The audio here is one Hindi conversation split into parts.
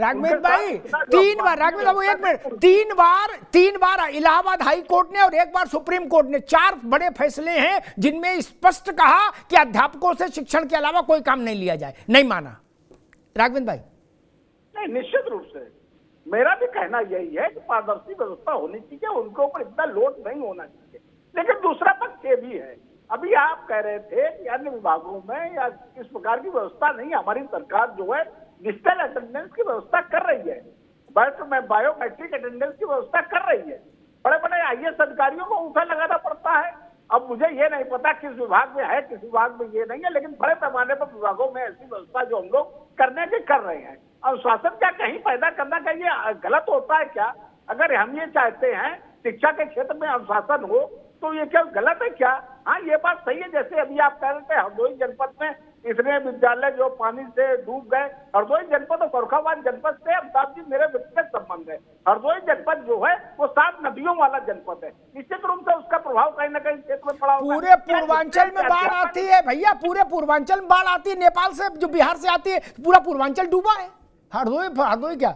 राघवेंद्र भाई 3 बार, राघवेंद्र भाई 1 मिनट, 3 बार इलाहाबाद हाई कोर्ट ने और 1 बार सुप्रीम कोर्ट ने 4 बड़े फैसले हैं जिनमें स्पष्ट कहा कि अध्यापकों से शिक्षण के अलावा कोई काम नहीं लिया जाए, नहीं माना। राघवेंद्र भाई नहीं, निश्चित रूप से मेरा भी कहना यही है कि पारदर्शी व्यवस्था होनी चाहिए, उनके ऊपर इतना लोड नहीं होना चाहिए। लेकिन दूसरा पक्ष ये भी है, अभी आप कह रहे थे कि अन्य विभागों में या इस प्रकार की व्यवस्था नहीं, हमारी सरकार जो है डिजिटल अटेंडेंस की व्यवस्था कर रही है, बट में बायोमेट्रिक अटेंडेंस की व्यवस्था कर रही है। बड़े बड़े आईएएस अधिकारियों को उठा लगाना पड़ता है। अब मुझे ये नहीं पता किस विभाग में है, किस विभाग में ये नहीं है, लेकिन बड़े पैमाने पर विभागों में ऐसी व्यवस्था जो हम लोग करने की कर रहे हैं। अनुशासन क्या कहीं पैदा करना चाहिए गलत होता है क्या? अगर हम ये चाहते हैं शिक्षा के क्षेत्र में अनुशासन हो तो ये क्या गलत है क्या? हाँ, ये बात सही है। जैसे अभी आप कह रहे थे हरदोई जनपद में इतने विद्यालय जो पानी से डूब गए, हरदोई जनपद और फर्रुखाबाद जनपद से अमिताभ जी मेरे व्यक्तिगत संबंध है। हरदोई जनपद जो है वो 7 नदियों वाला जनपद है, निश्चित रूप से उसका प्रभाव कहीं ना कहीं क्षेत्र में पड़ा होगा। पूरे पूर्वांचल में बाढ़ आती है भैया, पूरे पूर्वांचल में बाढ़ आती है, नेपाल से जो बिहार से आती है, पूरा पूर्वांचल डूबा है। हरदोई क्या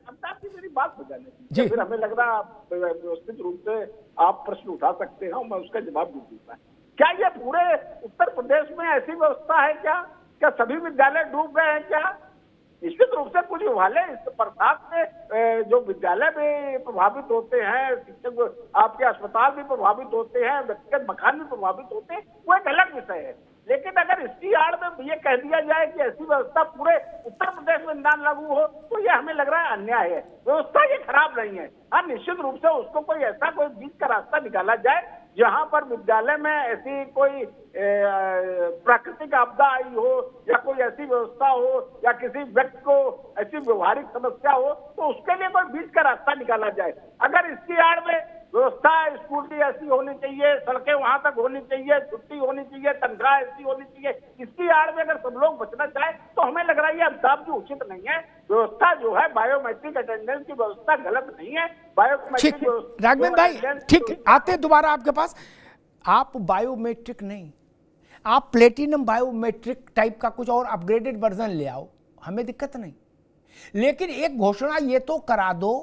अमिताभ जी मेरी बात हो जाने जी, फिर हमें लग रहा व्यवस्थित रूप से आप प्रश्न उठा सकते हैं, मैं उसका जवाब भी दूंगा। क्या ये पूरे उत्तर प्रदेश में ऐसी व्यवस्था है क्या? क्या सभी विद्यालय डूब गए हैं क्या? निश्चित रूप से कुछ विद्यालय इस बरसात से जो विद्यालय भी प्रभावित होते हैं, शिक्षक आपके अस्पताल भी प्रभावित होते हैं, व्यक्तिगत मकान भी प्रभावित होते हैं, वो एक अलग विषय है। लेकिन अगर इसकी आड़ में ये कह दिया जाए कि ऐसी व्यवस्था पूरे उत्तर प्रदेश में ना लागू हो तो ये हमें लग रहा है अन्याय है। व्यवस्था ये खराब नहीं है। हाँ, निश्चित रूप से उसको कोई ऐसा कोई बीच का रास्ता निकाला जाए जहां पर विद्यालय में ऐसी कोई प्राकृतिक आपदा आई हो या कोई ऐसी व्यवस्था हो या किसी व्यक्ति को ऐसी व्यवहारिक समस्या हो तो उसके लिए कोई बीच का रास्ता निकाला जाए। अगर इसकी आड़ में व्यवस्था स्कूल की ऐसी होनी चाहिए, सड़कें वहां तक होनी चाहिए, छुट्टी होनी चाहिए, तनख्वाह ऐसी होनी चाहिए, इसकी आड़ में अगर सब लोग बचना चाहे तो हमें लग रहा है ये अमिताभ जी उचित नहीं है। व्यवस्था जो है बायोमेट्रिक अटेंडेंस की व्यवस्था गलत नहीं है। बायोमेट्रिक राघवेंद्र भाई ठीक आते दोबारा आपके पास। आप बायोमेट्रिक नहीं, आप प्लेटिनम बायोमेट्रिक टाइप का कुछ और अपग्रेडेड वर्जन ले आओ, हमें दिक्कत नहीं। लेकिन एक घोषणा ये तो करा दो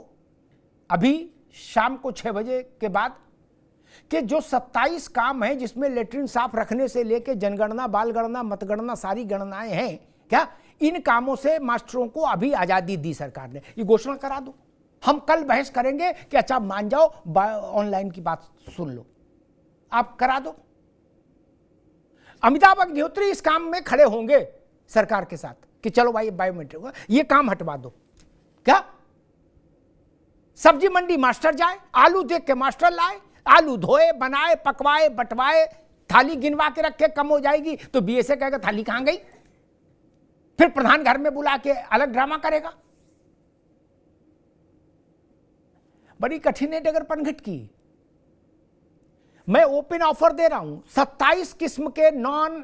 अभी शाम को 6 बजे के बाद कि जो 27 काम है जिसमें लेटरिन साफ रखने से लेके जनगणना, बाल गणना, मतगणना सारी गणनाएं हैं क्या, इन कामों से मास्टरों को अभी आजादी दी सरकार ने, ये घोषणा करा दो। हम कल बहस करेंगे कि अच्छा मान जाओ ऑनलाइन की बात सुन लो, आप करा दो। अमिताभ अग्निहोत्री इस काम में खड़े होंगे सरकार के साथ कि चलो भाई बायोमेट्रिक ये काम हटवा दो। क्या सब्जी मंडी मास्टर जाए, आलू देख के मास्टर लाए, आलू धोए, बनाए, पकवाए, बटवाए, थाली गिनवा के रखे, कम हो जाएगी तो बीएसए कहेगा थाली कहां गई, फिर प्रधान घर में बुला के अलग ड्रामा करेगा। बड़ी कठिन है डगर पनघट की। मैं ओपन ऑफर दे रहा हूं, 27 किस्म के नॉन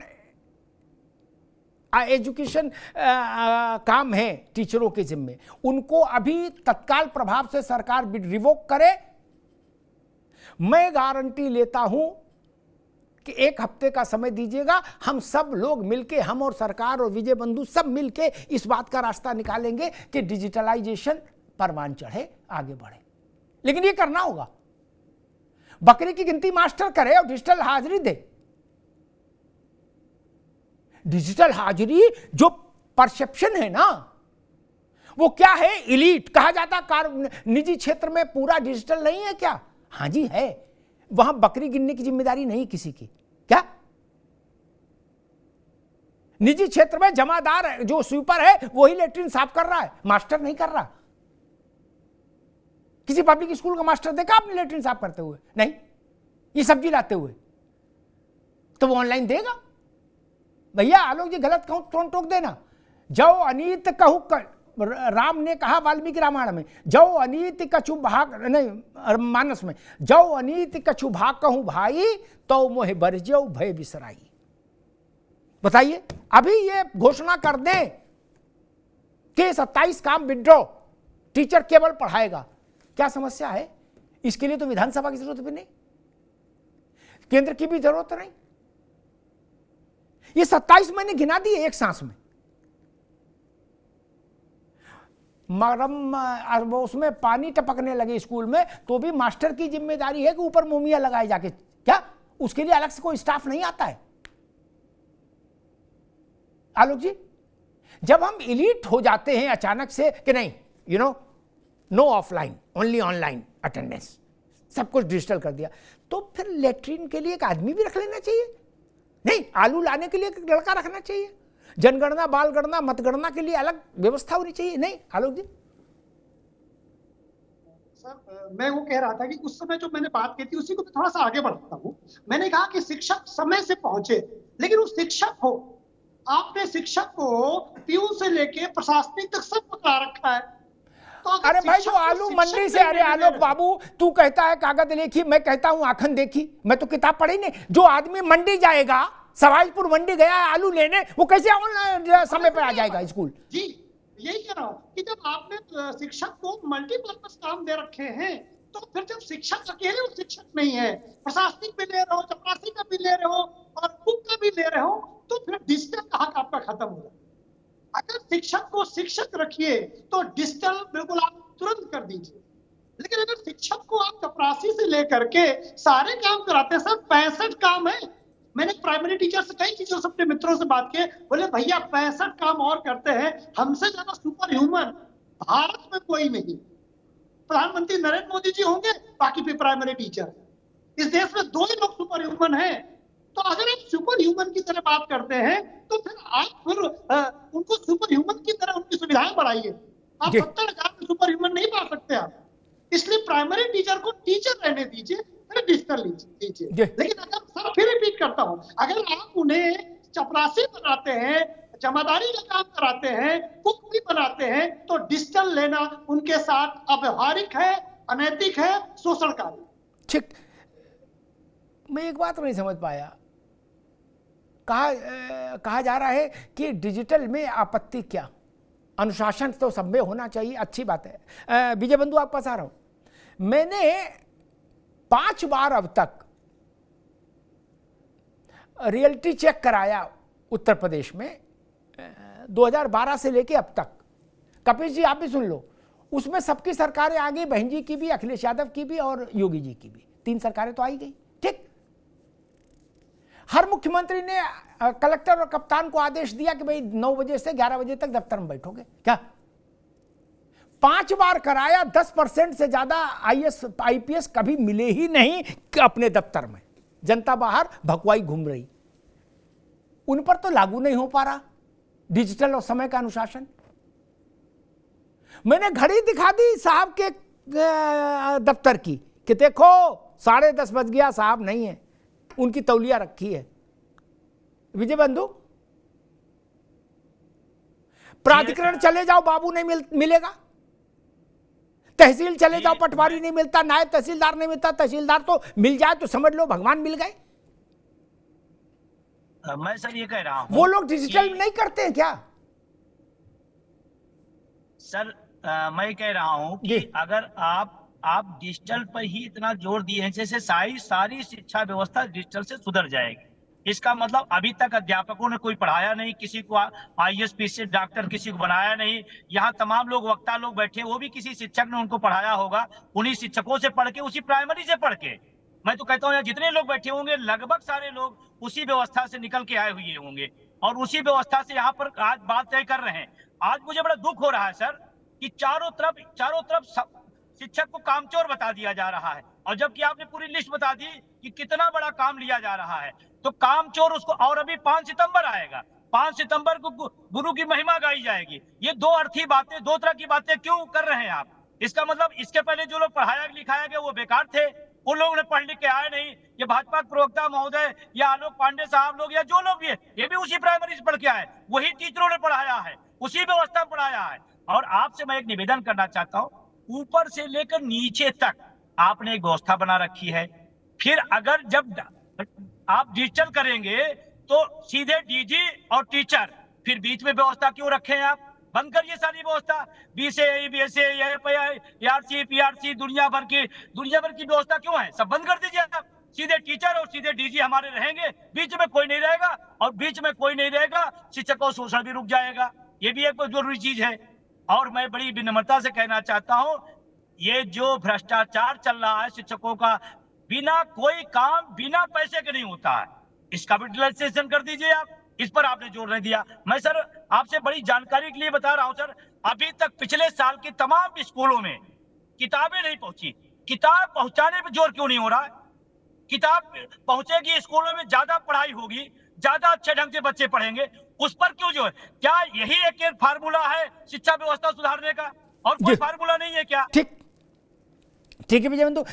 एजुकेशन काम है टीचरों के जिम्मे, उनको अभी तत्काल प्रभाव से सरकार रिवोक करे। मैं गारंटी लेता हूं कि 1 हफ्ते का समय दीजिएगा, हम सब लोग मिलके, हम और सरकार और विजय बंधु सब मिलके इस बात का रास्ता निकालेंगे कि डिजिटलाइजेशन परवान चढ़े, आगे बढ़े। लेकिन ये करना होगा, बकरी की गिनती मास्टर करे और डिजिटल हाजिरी दे। डिजिटल हाजिरी जो परसेप्शन है ना, वो क्या है, इलीट कहा जाता, निजी क्षेत्र में पूरा डिजिटल नहीं है क्या? हां जी है, वहां बकरी गिनने की जिम्मेदारी नहीं किसी की। क्या निजी क्षेत्र में जमादार जो स्वीपर है वही लेटरिन साफ कर रहा है, मास्टर नहीं कर रहा। किसी पब्लिक स्कूल का मास्टर देखा आपने लेटरिन साफ करते हुए? नहीं। ये सब्जी लाते हुए तो वो ऑनलाइन देगा? भैया आलोक जी गलत कहूं तो टोक देना। जो अनीत कहू राम ने कहा वाल्मीकि रामायण में, जो अनीति कछु भाग नहीं मानस में, जो अनीति कछु भाग कहूं भाई तो मोहे बरजो भय बिसराई। बताइए, अभी ये घोषणा कर दें कि 27 काम विड्रॉ, टीचर केवल पढ़ाएगा, क्या समस्या है? इसके लिए तो विधानसभा की जरूरत भी नहीं, केंद्र की भी जरूरत नहीं। ये 27 महीने गिना दिए एक सांस में। मरम वो उसमें पानी टपकने लगे स्कूल में, तो भी मास्टर की जिम्मेदारी है कि ऊपर मोमिया लगाए जाके, क्या उसके लिए अलग से कोई स्टाफ नहीं आता है? आलोक जी, जब हम इलीट हो जाते हैं अचानक से कि नहीं, no offline, only online attendance, सब कुछ डिजिटल कर दिया, तो फिर लेटरिन के लिए एक आदमी भी रख लेना चाहिए। नहीं, आलू लाने के लिए एक लड़का रखना चाहिए, जनगणना, बाल गणना, मतगणना के लिए अलग व्यवस्था होनी चाहिए। नहीं आलोक जी? सर, मैं वो कह रहा था कि उस समय जो मैंने बात की थी उसी को मैं थोड़ा सा आगे बढ़ता हूँ। मैंने कहा कि शिक्षक समय से पहुंचे, लेकिन उस शिक्षक को, आपने शिक्षक को पीयू से लेके प्रशासनिक तक सब पकड़ा रखा है। तो अरे भाई, जो आलू मंडी से, अरे आलोक बाबू, तू कहता है कागज देखी, मैं कहता हूं आखन देखी, मैं तो किताब पढ़ी नहीं। जो आदमी मंडी जाएगा, सवाईपुर मंडी गया है आलू लेने, वो कैसे ऑनलाइन समय पर आ जाएगा स्कूल? जी, यही कह रहा हूं कि जब आपने शिक्षक को मल्टीपर्पज काम दे रखे हैं, तो फिर जब शिक्षक अकेले वो शिक्षक नहीं है, प्रशासनिक भी ले रहे हो, चपरासी का भी ले रहे हो और बुक का भी ले रहे हो, तो फिर डिजिटल कहाँ का आपका खत्म होगा। अगर शिक्षक को शिक्षक रखिए तो डिजिटल बिल्कुल आप तुरंत कर दीजिए, लेकिन अगर शिक्षक को आप चपरासी से लेकर के सारे काम कराते हैं, सर 65 काम है। मैंने प्राइमरी टीचर से कई चीजों से अपने मित्रों से बात की, बोले भैया 65 काम और करते हैं, हमसे ज्यादा सुपर ह्यूमन भारत में कोई नहीं। प्रधानमंत्री नरेंद्र मोदी जी होंगे, बाकी भी प्राइमरी टीचर। इस देश में 2 ही लोग सुपर ह्यूमन हैं। तो अगर आप सुपर ह्यूमन की तरह बात करते हैं, तो फिर आप फिर उनको सुपर ह्यूमन की तरह उनकी सुविधाएं बढ़ाइए। आप 70,000 में सुपर ह्यूमन नहीं पा सकते आप, इसलिए प्राइमरी टीचर को टीचर रहने दीजिए, फिर डिजिटल लीजिए। लेकिन अगर सर फिर रिपीट करता हूं, अगर आप उन्हें चपरासी बनाते हैं, जमादारी का काम कराते हैं, कुक भी बनाते हैं, तो डिजिटल लेना उनके साथ अव्यवहारिक है, अनैतिक है, शोषणकारी। ठीक, मैं एक बात नहीं समझ पाया, कहा जा रहा है कि डिजिटल में आपत्ति क्या? अनुशासन तो सब में होना चाहिए, अच्छी बात है। विजय बंधु, आप पास आ रहा हूं। मैंने 5 बार अब तक रियलिटी चेक कराया उत्तर प्रदेश में, 2012 से लेके अब तक। कपिल जी, आप भी सुन लो, उसमें सबकी सरकारें आ गई, बहन जी की भी, अखिलेश यादव की भी और योगी जी की भी, 3 सरकारें तो आई गई। ठीक, हर मुख्यमंत्री ने कलेक्टर और कप्तान को आदेश दिया कि भाई 9 बजे से 11 बजे तक दफ्तर में बैठोगे। क्या 5 बार कराया, 10% से ज्यादा आईएएस आईपीएस कभी मिले ही नहीं कि अपने दफ्तर में, जनता बाहर भकवाई घूम रही। उन पर तो लागू नहीं हो पा रहा डिजिटल और समय का अनुशासन। मैंने घड़ी दिखा दी साहब के दफ्तर की कि देखो 10:30 बज गया, साहब नहीं है, उनकी तौलिया रखी है। विजय बंधु, प्राधिकरण चले जाओ, बाबू नहीं मिलेगा, तहसील चले जाओ, पटवारी नहीं मिलता, नायब तहसीलदार नहीं मिलता, तहसीलदार तो मिल जाए तो समझ लो भगवान मिल गए। मैं सर ये कह रहा हूं, वो लोग डिजिटल नहीं करते हैं क्या? सर मैं कह रहा हूं कि अगर आप डिजिटल पर ही इतना जोर दिए हैं, जैसे सारी शिक्षा व्यवस्था डिजिटल से सुधर जाएगी। इसका मतलब अभी तक अध्यापकों ने कोई पढ़ाया नहीं, किसी को आईएएस पीसीएस डॉक्टर किसी को बनाया नहीं। यहाँ तमाम लोग वक्ता लोग बैठे, वो भी किसी शिक्षक ने उनको पढ़ाया होगा, उन्हीं शिक्षकों से पढ़ के, उसी प्राइमरी से पढ़ के। मैं तो कहता हूँ यहाँ जितने लोग बैठे होंगे लगभग सारे लोग उसी व्यवस्था से निकल के आए हुए होंगे और उसी व्यवस्था से यहाँ पर आज बात तय कर रहे हैं। आज मुझे बड़ा दुख हो रहा है सर कि चारों तरफ शिक्षक को कामचोर बता दिया जा रहा है, और जबकि आपने पूरी लिस्ट बता दी कि कितना बड़ा काम लिया जा रहा है, तो कामचोर उसको। और अभी 5 सितंबर आएगा, 5 सितंबर को गुरु की महिमा गाई जाएगी। ये 2 अर्थी बातें, 2 तरह की बातें क्यों कर रहे हैं आप? इसका मतलब इसके पहले जो लोग पढ़ाया लिखाया गया वो बेकार थे, उन लोगों ने पढ़ लिख के आए नहीं। ये भाजपा प्रवक्ता महोदय या आलोक पांडे साहब लोग या जो लोग भी है, ये भी उसी प्राइमरी से पढ़ के आए, वही टीचरों ने पढ़ाया है, उसी व्यवस्था में पढ़ाया है। और आपसे मैं एक निवेदन करना चाहता हूँ, ऊपर से लेकर नीचे तक आपने एक व्यवस्था बना रखी है। फिर अगर जब आप डिजिटल करेंगे तो सीधे डीजी और टीचर, फिर बीच में व्यवस्था क्यों रखे हैं आप? बंद करिए सारी व्यवस्था, बीसीए, बीएसए, एआरसी, पीआरसी, दुनिया भर की व्यवस्था क्यों है? सब बंद कर दीजिए आप। सीधे टीचर और सीधे डीजी हमारे रहेंगे, बीच में कोई नहीं रहेगा, और बीच में कोई नहीं रहेगा शिक्षकों शोषण भी रुक जाएगा। ये भी एक जरूरी चीज है। और मैं बड़ी विनम्रता से कहना चाहता हूं, ये जो भ्रष्टाचार चल रहा है शिक्षकों का, बिना कोई काम बिना पैसे के नहीं होता है, इसका भी डिजिटलाइजेशन कर दीजिए आप। इस पर आपने जोर नहीं दिया। मैं सर आपसे बड़ी जानकारी के लिए बता रहा हूं सर, अभी तक पिछले साल की तमाम स्कूलों में किताबें नहीं पहुंची। किताब पहुंचाने पर जोर क्यों नहीं हो रहा है? किताब पहुंचेगी, स्कूलों में ज्यादा पढ़ाई होगी, ज्यादा अच्छे ढंग से बच्चे पढ़ेंगे, उस पर क्यों जो है? क्या यही एक फार्मूला है शिक्षा व्यवस्था सुधारने का, और कोई जी। फार्मूला नहीं है क्या? ठीक ठीक है विजय बंधु।